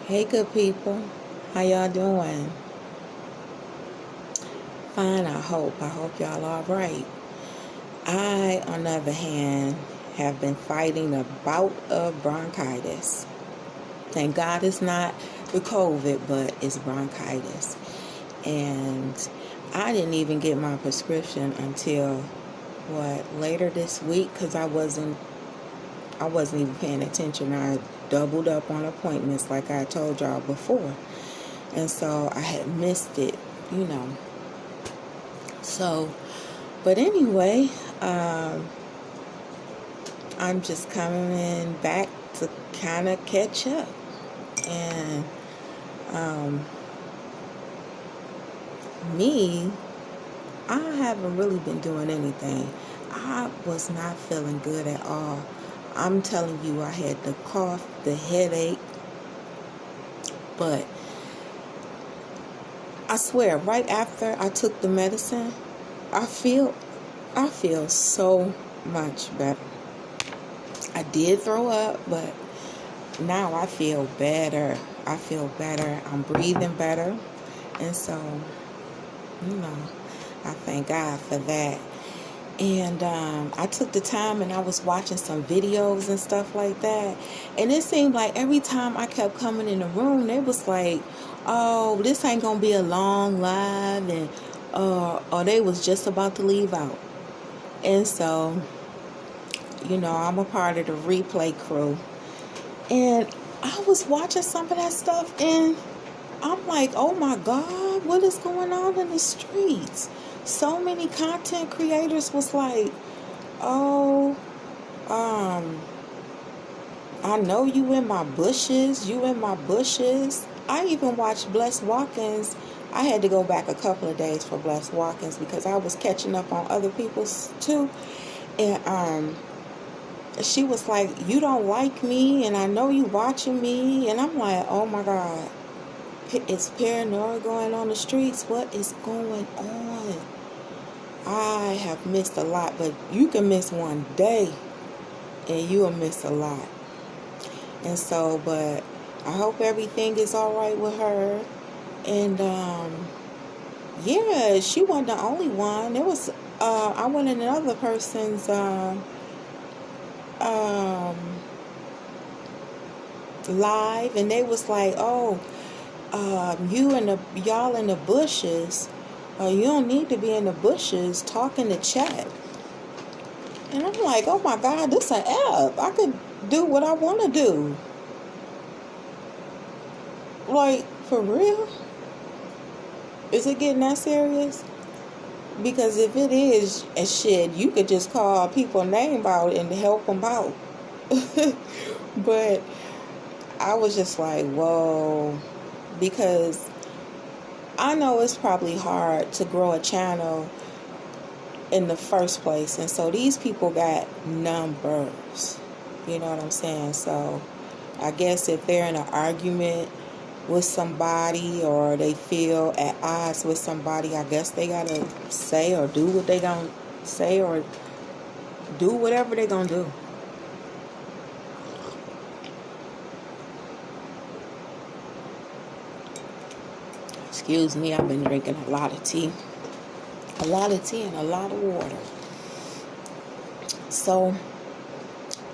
Hey, good people. How y'all doing? Fine, I hope. I hope y'all all right. I, on the other hand, have been fighting a bout of bronchitis. Thank God it's not the COVID, but it's bronchitis. And I didn't even get my prescription until, later this week, because I wasn't even paying attention. I doubled up on appointments like I told y'all before. And so I had missed it, So, but anyway, I'm just coming back to kind of catch up. And I haven't really been doing anything. I was not feeling good at all. I'm telling you, I had the cough, the headache, but I swear, right after I took the medicine, I feel so much better. I did throw up, but now I feel better. I'm breathing better. And so, I thank God for that. And I took the time and I was watching some videos and stuff like that. And it seemed like every time I kept coming in the room, they was like, oh, this ain't going to be a long live. And or they was just about to leave out. And so, I'm a part of the replay crew. And I was watching some of that stuff and I'm like, oh my God, what is going on in the streets? So many content creators was like, oh, I know you in my bushes. I even watched Blessed Walkins. I had to go back a couple of days for Blessed Walkins because I was catching up on other people's too. And she was like, you don't like me and I know you watching me. And I'm like, oh my God, is paranoia going on the streets? What is going on? I have missed a lot, but you can miss one day and you will miss a lot. And so, but I hope everything is all right with her. And yeah, she wasn't the only one. There was I went in another person's live, and they was like, oh, y'all in the bushes. You don't need to be in the bushes talking to chat. And I'm like, oh my God, this an app. I could do what I want to do. Like, for real? Is it getting that serious? Because if it is, and shit, you could just call people name out and help them out. But I was just like, whoa. Because I know it's probably hard to grow a channel in the first place. And so these people got numbers. You know what I'm saying? So I guess if they're in an argument with somebody or they feel at odds with somebody, I guess they gotta say or do what they gonna say or do whatever they gonna do. Excuse me, I've been drinking a lot of tea and a lot of water. So,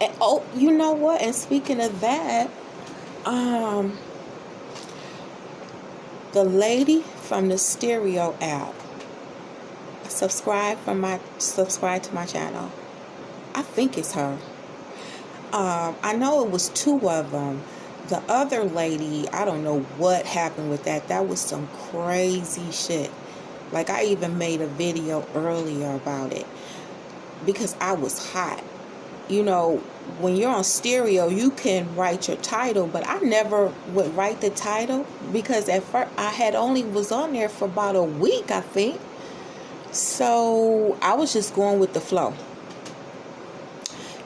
and, oh, you know what? And speaking of that, the lady from the Stereo app subscribe to my channel. I think it's her. I know it was two of them. The other lady, I don't know what happened with that. That was some crazy shit. Like, I even made a video earlier about it because I was hot. When you're on Stereo, you can write your title, but I never would write the title because at first I had only was on there for about a week, I think. So I was just going with the flow.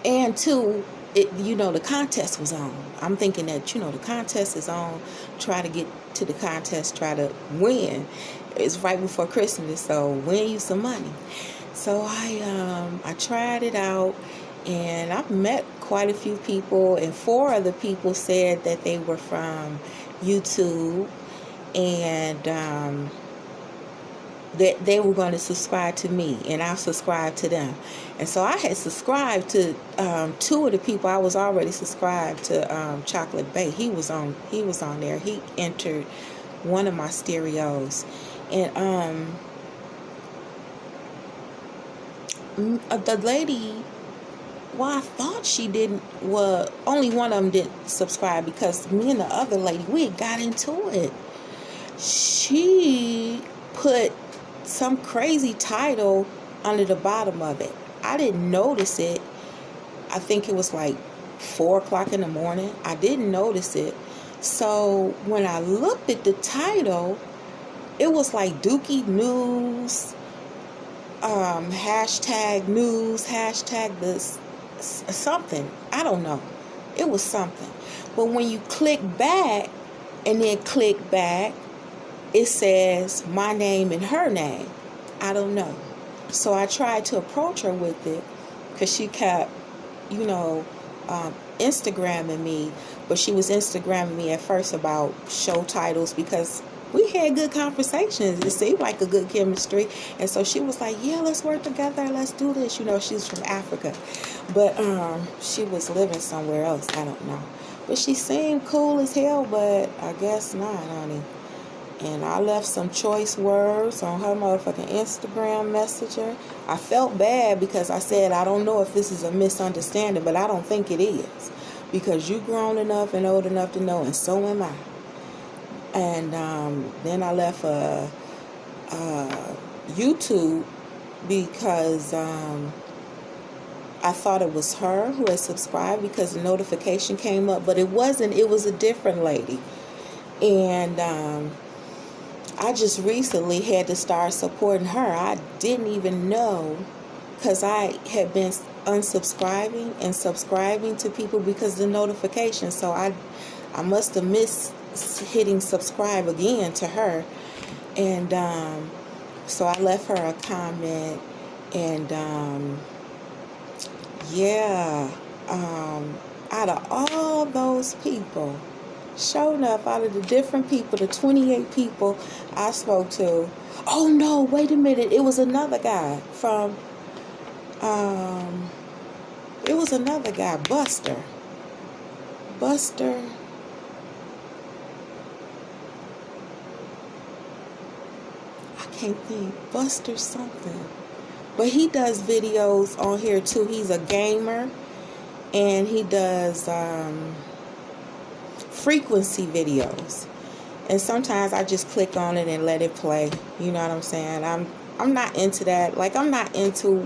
And two, the contest was on. I'm thinking that, the contest is on. Try to get to the contest, try to win. It's right before Christmas, so win you some money. So I tried it out. And I've met quite a few people, and 4 other people said that they were from YouTube, and that they were going to subscribe to me, and I'll subscribe to them. And so I had subscribed to 2 of the people. I was already subscribed to Chocolate Bay. He was on there. He entered one of my stereos, and the lady, well, I thought she didn't. Well, only one of them didn't subscribe, because me and the other lady, we had got into it. She put some crazy title under the bottom of it. I didn't notice it. I think it was like 4 o'clock in the morning. I didn't notice it. So when I looked at the title, it was like Dookie News, hashtag news, hashtag this, something. I don't know. It was something. But when you click back and then click back, it says my name and her name. I don't know. So I tried to approach her with it, because she kept, Instagramming me. But she was Instagramming me at first about show titles, because we had good conversations. It seemed like a good chemistry. And so she was like, yeah, let's work together. Let's do this. She's from Africa. But she was living somewhere else. I don't know. But she seemed cool as hell, but I guess not, honey. And I left some choice words on her motherfucking Instagram messenger. I felt bad, because I said, I don't know if this is a misunderstanding, but I don't think it is. Because you grown enough and old enough to know, and so am I. And then I left YouTube, because I thought it was her who had subscribed, because the notification came up. But it wasn't. It was a different lady. And I just recently had to start supporting her. I didn't even know, because I had been unsubscribing and subscribing to people because of the notification. So I must have missed hitting subscribe again to her. And so I left her a comment. And out of all those people, sure enough, out of the different people, the 28 people I spoke to, oh no, wait a minute, it was another guy from, Buster, I can't think, Buster something, but he does videos on here too. He's a gamer, and he does, frequency videos, and sometimes I just click on it and let it play. You know what I'm saying? I'm not into that. Like, I'm not into,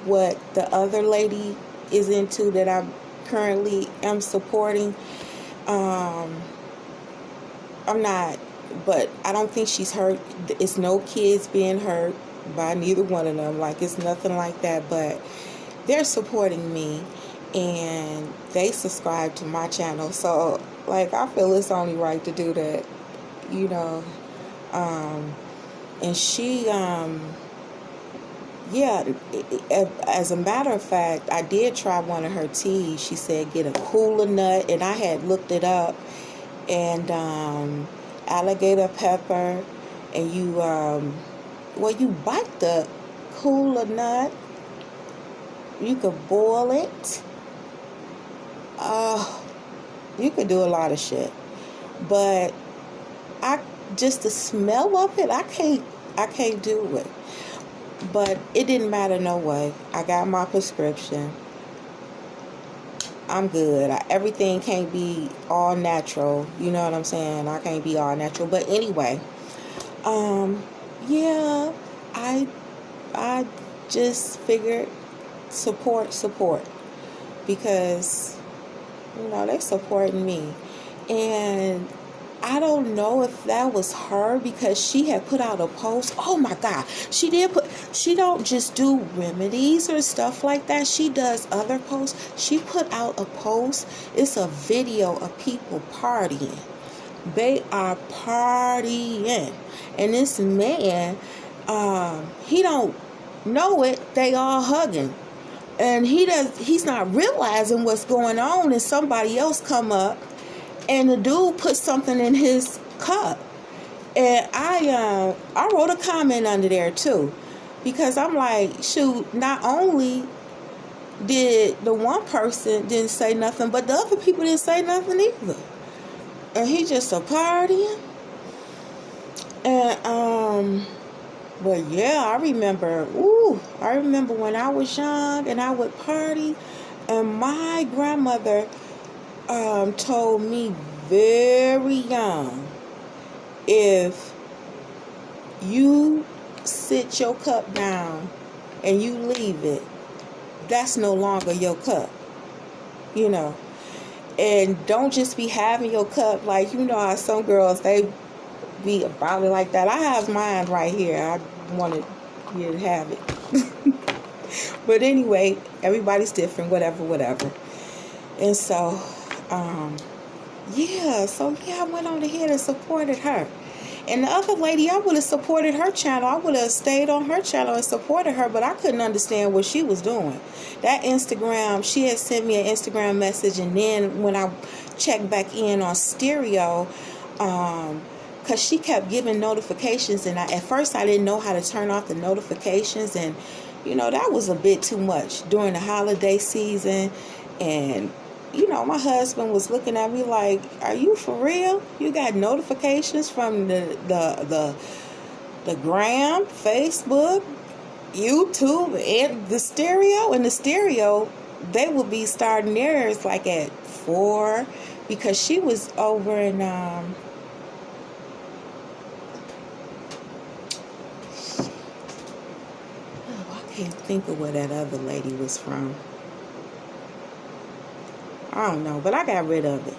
what the other lady is into that I currently am supporting. I'm not, but I don't think she's hurt. It's no kids being hurt by neither one of them. Like, it's nothing like that. But they're supporting me, and they subscribe to my channel. So, like, I feel it's only right to do that, and she, as a matter of fact, I did try one of her teas. She said get a cooler nut, and I had looked it up, and alligator pepper, and you bite the cooler nut, you could boil it. You could do a lot of shit, but just the smell of it, I can't do it. But it didn't matter no way. I got my prescription. I'm good. Everything can't be all natural. You know what I'm saying? I can't be all natural. But anyway, I just figured support, because they supporting me. And I don't know if that was her, because she had put out a post. Oh my God. She don't just do remedies or stuff like that. She does other posts. She put out a post. It's a video of people partying. They are partying. And this man, he don't know it. They all hugging. And he's not realizing what's going on, and somebody else come up and the dude put something in his cup. And I wrote a comment under there too, because I'm like, shoot, not only did the one person didn't say nothing, but the other people didn't say nothing either. And he just a partying. And but yeah, I remember when I was young and I would party, and my grandmother told me very young, if you sit your cup down and you leave it, that's no longer your cup, you know. And don't just be having your cup like, you know how some girls, they be about it like that. I have mine right here. I wanted you to have it. But anyway, everybody's different, whatever. And so, I went on ahead and supported her. And the other lady, I would have supported her channel. I would have stayed on her channel and supported her, but I couldn't understand what she was doing. That Instagram, she had sent me an Instagram message, and then when I checked back in on Stereo, because she kept giving notifications, and at first I didn't know how to turn off the notifications, and you know, that was a bit too much during the holiday season. And you know, my husband was looking at me like, are you for real? You got notifications from the gram, Facebook, YouTube, and the stereo? And the stereo, they will be starting theirs like at 4, because she was over in I can't think of where that other lady was from. I don't know, but I got rid of it.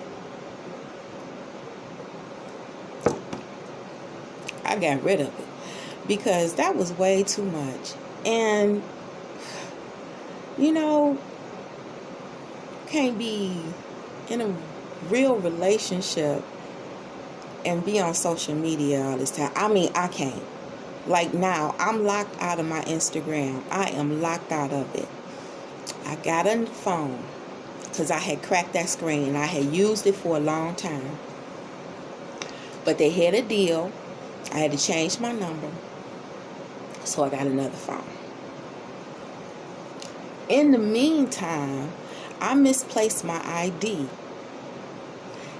I got rid of it because that was way too much. And you know, can't be in a real relationship and be on social media all this time. I mean, I can't. Like now, I'm locked out of my Instagram. I am locked out of it. I got a phone because I had cracked that screen and I had used it for a long time. But they had a deal. I had to change my number. So I got another phone. In the meantime, I misplaced my ID.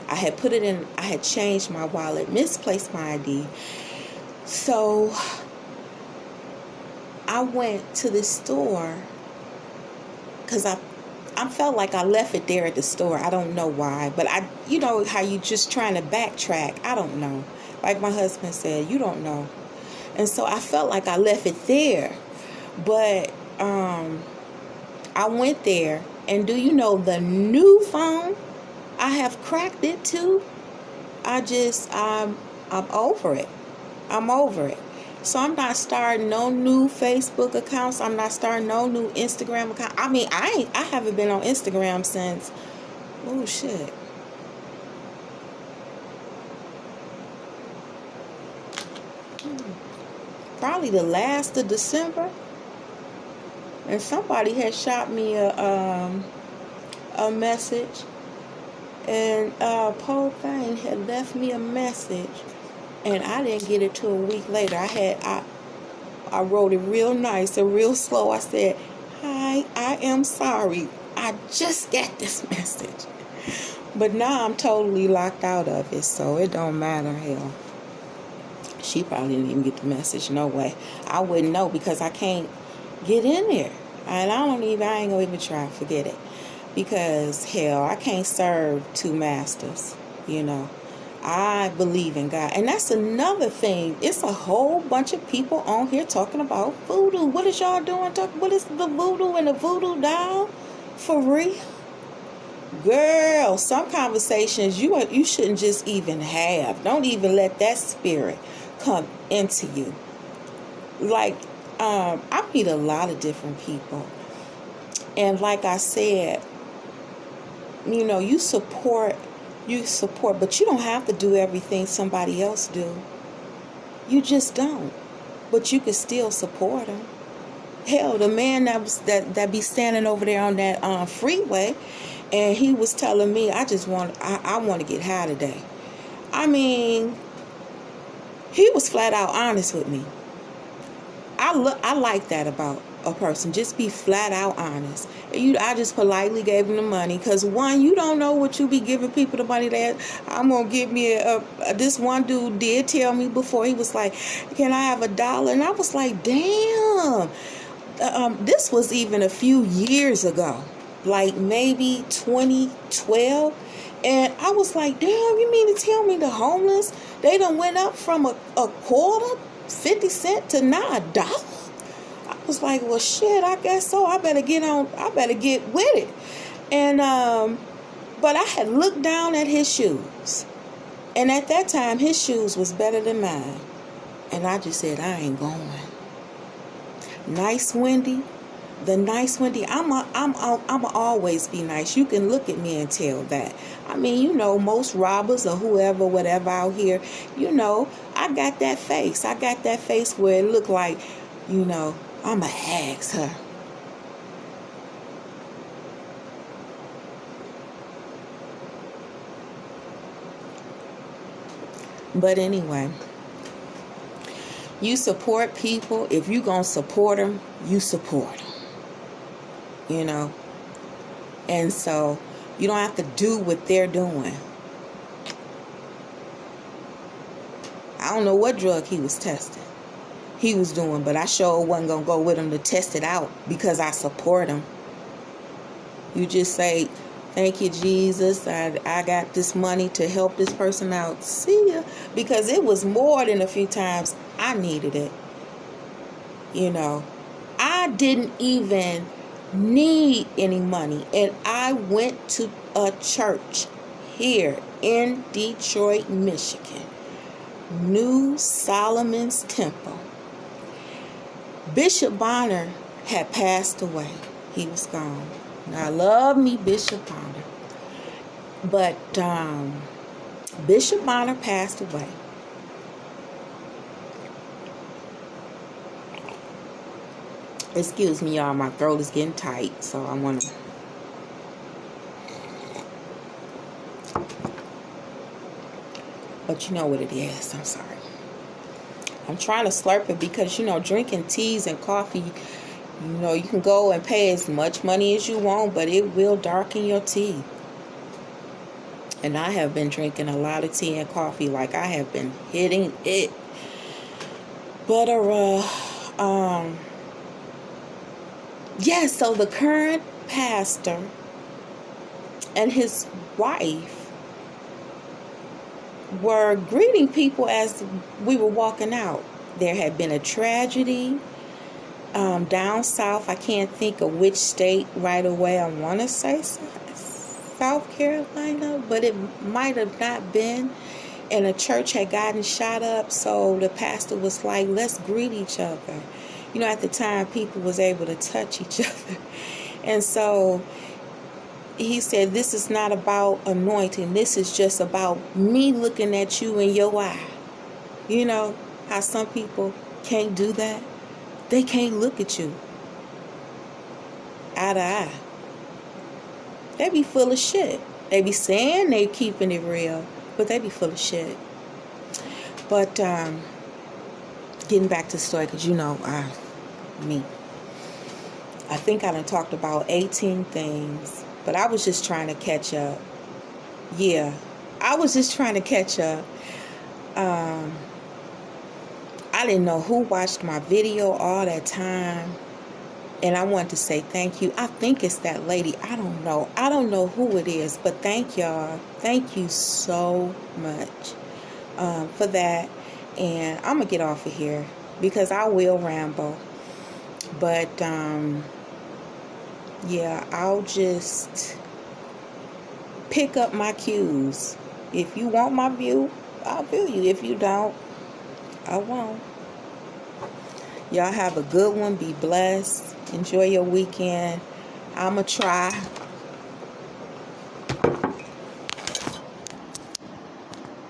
I had put it in, I had changed my wallet, misplaced my ID. So I went to the store because I felt like I left it there at the store. I don't know why, but you know how you just trying to backtrack. I don't know. Like my husband said, you don't know. And so I felt like I left it there. But I went there, and do you know the new phone? I have cracked it too. I'm over it. I'm over it. So I'm not starting no new Facebook accounts. I'm not starting no new Instagram account. I mean, I haven't been on Instagram since, oh shit. Probably the last of December. And somebody had shot me a message. And Paul Thing had left me a message. And I didn't get it till a week later. I wrote it real nice and real slow. I said, "Hi, I am sorry. I just got this message." But now I'm totally locked out of it, so it don't matter. Hell, she probably didn't even get the message. No way. I wouldn't know because I can't get in there. And I ain't gonna even try. Forget it. Because hell, I can't serve two masters, you know. I believe in God. And that's another thing. It's a whole bunch of people on here talking about voodoo. What is y'all doing? What is the voodoo and the voodoo doll? For real? Girl, some conversations you shouldn't just even have. Don't even let that spirit come into you. Like, I meet a lot of different people. And like I said, you know, you support, but you don't have to do everything somebody else do. You just don't. But you can still support them. Hell, the man that be standing over there on that freeway, and he was telling me, I want to get high today. I mean, he was flat out honest with me. I like that about a person. Just be flat out honest. I just politely gave him the money, because one, you don't know what you be giving people the money that I'm gonna give me this one dude did tell me before. He was like, can I have $1? And I was like, damn. This was even a few years ago, like maybe 2012. And I was like, damn, you mean to tell me the homeless, they done went up from a quarter, 50 cents to now $1? I was like, well, shit, I guess so. I better get with it. And, but I had looked down at his shoes. And at that time, his shoes was better than mine. And I just said, I ain't going. Nice Wendy, the nice Wendy. I'm always be nice. You can look at me and tell that. I mean, you know, most robbers or whoever, whatever out here, you know, I got that face. I got that face where it looked like, you know, I'ma ask her. But anyway, you support people. If you gonna support them, you support them. You know? And so, you don't have to do what they're doing. I don't know what drug he was testing. He was doing, but I sure wasn't gonna go with him to test it out because I support him. You just say, thank you, Jesus. I got this money to help this person out. See ya. Because it was more than a few times I needed it. You know, I didn't even need any money. And I went to a church here in Detroit, Michigan. New Solomon's Temple. Bishop Bonner had passed away. He was gone. Now, I love me Bishop Bonner. But Bishop Bonner passed away. Excuse me, y'all. My throat is getting tight, so I want to... But you know what it is. I'm sorry. I'm trying to slurp it because, you know, drinking teas and coffee, you know, you can go and pay as much money as you want, but it will darken your tea. And I have been drinking a lot of tea and coffee, like I have been hitting it. But, yeah, so the current pastor and his wife were greeting people as we were walking out. There had been a tragedy down south. I can't think of which state right away. I want to say South Carolina, but it might have not been. And a church had gotten shot up, so the pastor was like, let's greet each other. You know, at the time, people was able to touch each other. And so he said, this is not about anointing. This is just about me looking at you in your eye. You know how some people can't do that? They can't look at you eye to eye. They be full of shit. They be saying they keeping it real, but they be full of shit. But getting back to the story, because you know, I think I done talked about 18 things. But I was just trying to catch up. Yeah, I was just trying to catch up. I didn't know who watched my video all that time. And I wanted to say thank you. I think it's that lady. I don't know. I don't know who it is. But thank y'all. Thank you so much for that. And I'm going to get off of here because I will ramble. But... yeah, I'll just pick up my cues. If you want my view, I'll view you. If you don't, I won't. Y'all have a good one. Be blessed. Enjoy your weekend. I'ma try.